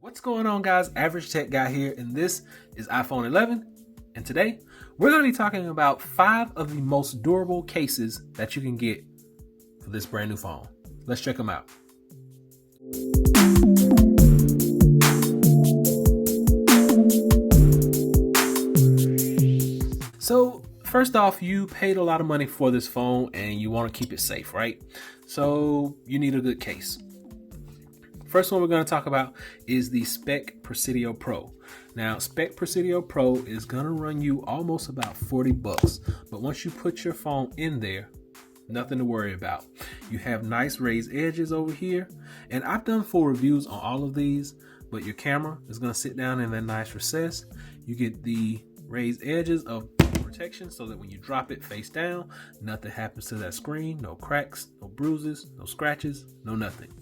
What's going on, guys? Average Tech Guy here, and this is iPhone 11. And today we're going to be talking about 5 of the most durable cases that you can get for this brand new phone. Let's check them out. So first off, you paid a lot of money for this phone and you want to keep it safe, right? So you need a good case. First one we're going to talk about is the Speck Presidio Pro. Now, Speck Presidio Pro is going to run you almost about $40, but once you put your phone in there, nothing to worry about. You have nice raised edges over here, and I've done full reviews on all of these, but your camera is going to sit down in that nice recess. You get the raised edges of protection so that when you drop it face down, nothing happens to that screen. No cracks, no bruises, no scratches, no nothing.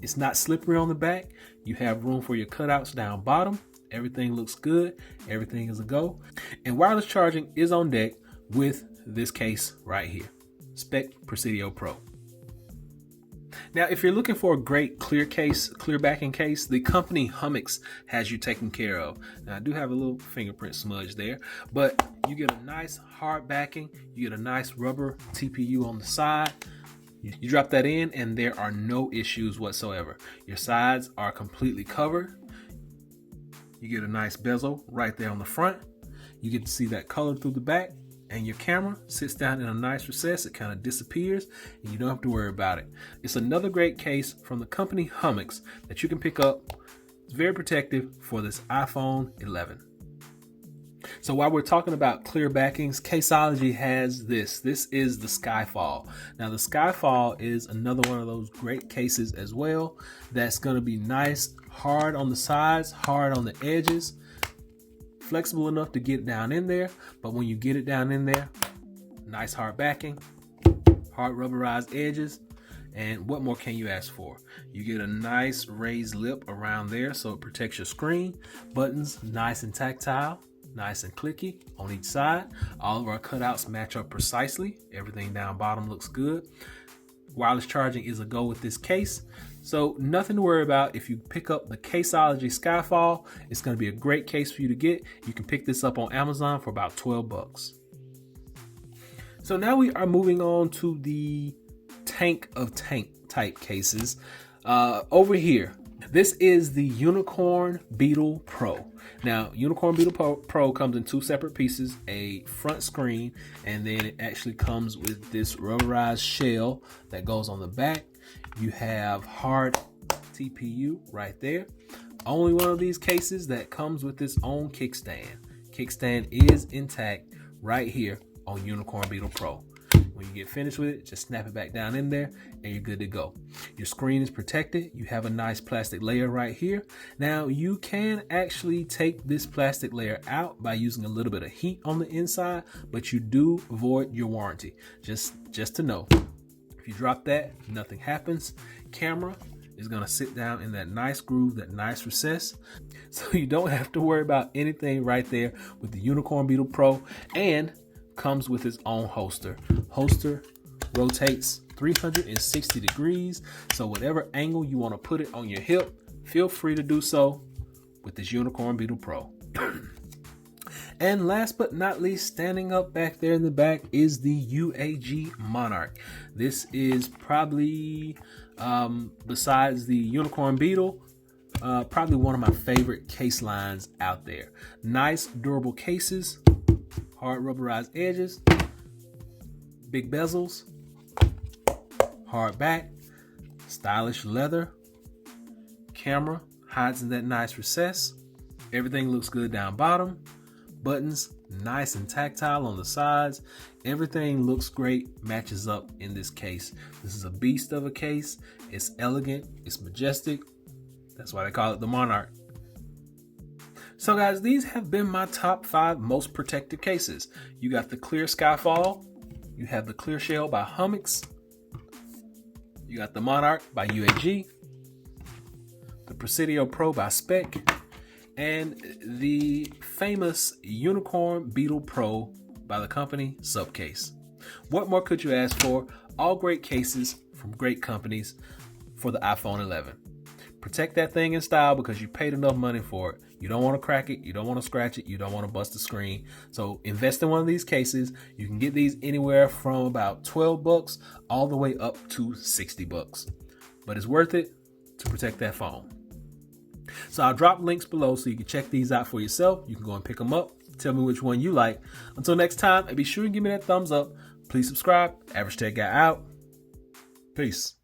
It's not slippery on the back. You have room for your cutouts down bottom. Everything looks good. Everything is a go. And wireless charging is on deck with this case right here, Speck Presidio Pro. Now, if you're looking for a great clear case, clear backing case, the company Hummixx has you taken care of. Now, I do have a little fingerprint smudge there, but you get a nice hard backing. You get a nice rubber TPU on the side. You drop that in and there are no issues whatsoever. Your sides are completely covered. You get a nice bezel right there on the front. You get to see that color through the back, and your camera sits down in a nice recess. It kind of disappears and you don't have to worry about it. It's another great case from the company Hummixx that you can pick up. It's very protective for this iPhone 11. So while we're talking about clear backings, Caseology has this. This is the Skyfall. Now the Skyfall is another one of those great cases as well. That's going to be nice, hard on the sides, hard on the edges, flexible enough to get down in there. But when you get it down in there, nice hard backing, hard rubberized edges. And what more can you ask for? You get a nice raised lip around there so it protects your screen. Buttons nice and tactile. Nice and clicky on each side. All of our cutouts match up precisely. Everything down bottom looks good. Wireless charging is a go with this case. So nothing to worry about. If you pick up the Caseology Skyfall, it's going to be a great case for you to get. You can pick this up on Amazon for about $12. So now we are moving on to the tank of tank type cases. Over here, this is the Unicorn Beetle Pro. Now, Unicorn Beetle Pro comes in 2 separate pieces, a front screen, and then it actually comes with this rubberized shell that goes on the back. You have hard TPU right there. Only one of these cases that comes with its own kickstand. Kickstand is intact right here on Unicorn Beetle Pro. When you get finished with it, just snap it back down in there and you're good to go. Your screen is protected. You have a nice plastic layer right here. Now you can actually take this plastic layer out by using a little bit of heat on the inside, but you do void your warranty. Just to know, if you drop that, nothing happens. Camera is going to sit down in that nice groove, that nice recess. So you don't have to worry about anything right there with the Unicorn Beetle Pro, and comes with its own holster. Holster rotates 360 degrees, so whatever angle you want to put it on your hip, feel free to do so with this Unicorn Beetle Pro. And last but not least, standing up back there in the back is the UAG Monarch. This is probably, besides the Unicorn Beetle, probably one of my favorite case lines out there. Nice durable cases, hard rubberized edges, big bezels, hard back, stylish leather. Camera hides in that nice recess. Everything looks good down bottom. Buttons nice and tactile on the sides. Everything looks great, matches up in this case. This is a beast of a case. It's elegant, it's majestic. That's why they call it the Monarch. So guys, these have been my top 5 most protective cases. You got the clear Skyfall, you have the clear shell by Hummixx, you got the Monarch by UAG, the Presidio Pro by Speck, and the famous Unicorn Beetle Pro by the company Supcase. What more could you ask for? All great cases from great companies for the iPhone 11. Protect that thing in style because you paid enough money for it. You don't want to crack it. You don't want to scratch it. You don't want to bust the screen. So invest in one of these cases. You can get these anywhere from about 12 bucks all the way up to 60 bucks. But it's worth it to protect that phone. So I'll drop links below so you can check these out for yourself. You can go and pick them up. Tell me which one you like. Until next time, and be sure to give me that thumbs up. Please subscribe. Average Tech Guy out. Peace.